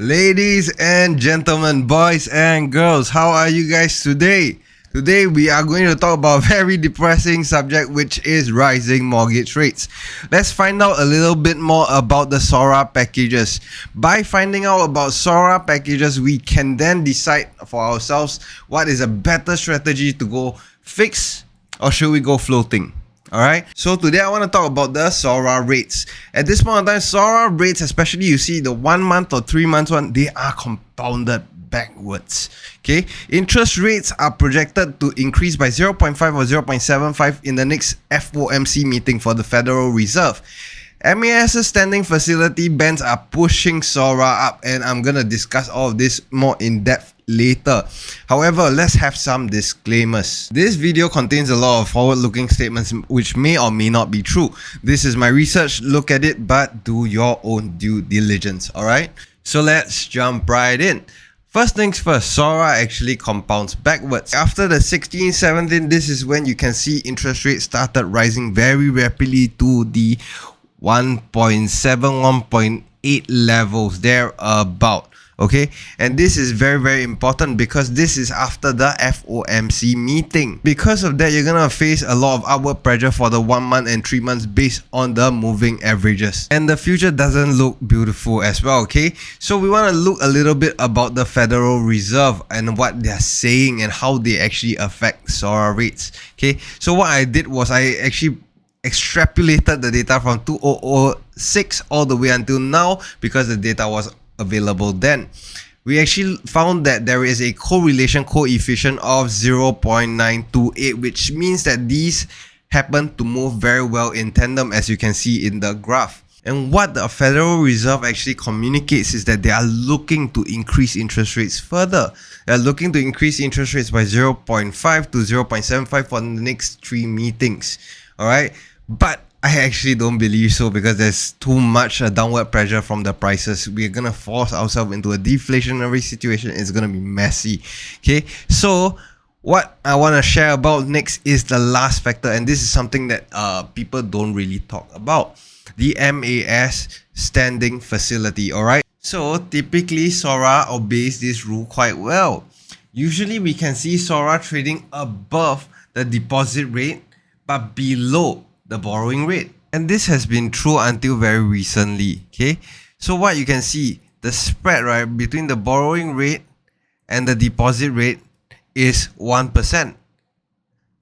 Ladies and gentlemen, boys and girls, how are you guys today? Today we are going to talk about a very depressing subject, which is rising mortgage rates. Let's find out a little bit more about the SORA packages. By finding out about SORA packages, we can then decide for ourselves what is a better strategy to go fixed or should we go floating. Alright, so today I want to talk about the SORA rates. At this point in time, SORA rates, especially you see the 1 month or 3 months one, they are compounded backwards. Okay, interest rates are projected to increase by 0.5 or 0.75 in the next FOMC meeting for the Federal Reserve. MAS's standing facility bands are pushing SORA up, and I'm gonna discuss all of this more in depth later. However, let's have some disclaimers. This video contains a lot of forward-looking statements which may or may not be true. This is my research, look at it, but do your own due diligence, alright? So let's jump right in. First things first, SORA actually compounds backwards. After the 16, 17, this is when you can see interest rates started rising very rapidly to the 1.7, 1.8 levels thereabout. Okay, and this is very important because this is after the FOMC meeting. Because of that, you're gonna face a lot of upward pressure for the 1 month and 3 months based on the moving averages, and the future doesn't look beautiful as well. Okay, so we want to look a little bit about the Federal Reserve and what they're saying and how they actually affect SORA rates. Okay, so what I did was I actually extrapolated the data from 2006 all the way until now because the data was available then. We actually found that there is a correlation coefficient of 0.928, which means that these happen to move very well in tandem, as you can see in the graph. And what the Federal Reserve actually communicates is that they are looking to increase interest rates further. They are looking to increase interest rates by 0.5 to 0.75 for the next 3 meetings. Alright, but I actually don't believe so because there's too much downward pressure from the prices. We're gonna force ourselves into a deflationary situation. It's gonna be messy. Okay, so what I want to share about next is the last factor, and this is something that people don't really talk about: the MAS standing facility. Alright, so typically SORA obeys this rule quite well. Usually we can see SORA trading above the deposit rate but below the borrowing rate, and this has been true until very recently. Okay, so what you can see, the spread right between the borrowing rate and the deposit rate is 1%.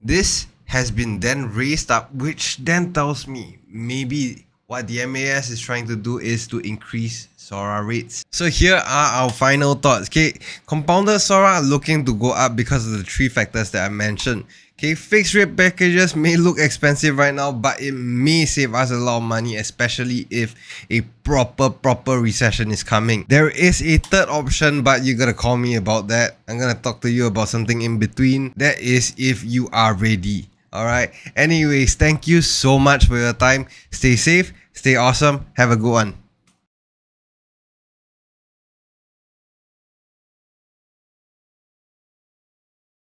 This has been then raised up, which then tells me maybe what the MAS is trying to do is to increase SORA rates. So here are our final thoughts. Okay, compounded SORA are looking to go up because of the 3 factors that I mentioned. Okay, fixed rate packages may look expensive right now, but it may save us a lot of money, especially if a proper recession is coming. There is a third option, but you gotta call me about that. I'm gonna talk to you about something in between. That is if you are ready. Alright, anyways, thank you so much for your time. Stay safe, stay awesome, have a good one.